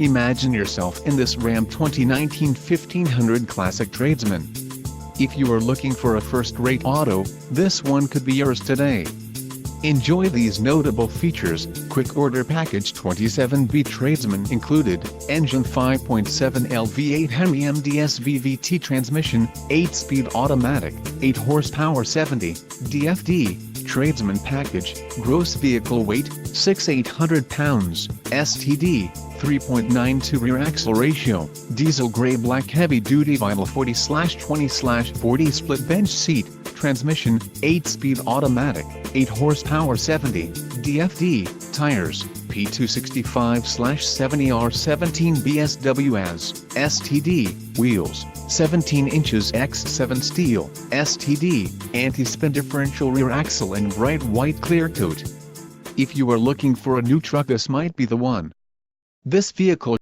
Imagine yourself in this Ram 2019 1500 Classic Tradesman. If you are looking for a first-rate auto, this one could be yours today. Enjoy these notable features: quick order package 27B Tradesman included, engine 5.7L V8 Hemi MDS VVT transmission, 8-speed automatic, 8 horsepower 70, DFD, Tradesman package, gross vehicle weight, 6,800 pounds, STD, 3.92 rear axle ratio, diesel gray black heavy duty vinyl 40/20/40 split bench seat, transmission, 8-speed automatic, 8 horsepower 70, DFD, tires, P265/70R17 BSWS, STD, wheels, 17 inches x 7 steel, STD, anti-spin differential rear axle and bright white clear coat. If you are looking for a new truck, this might be the one. This vehicle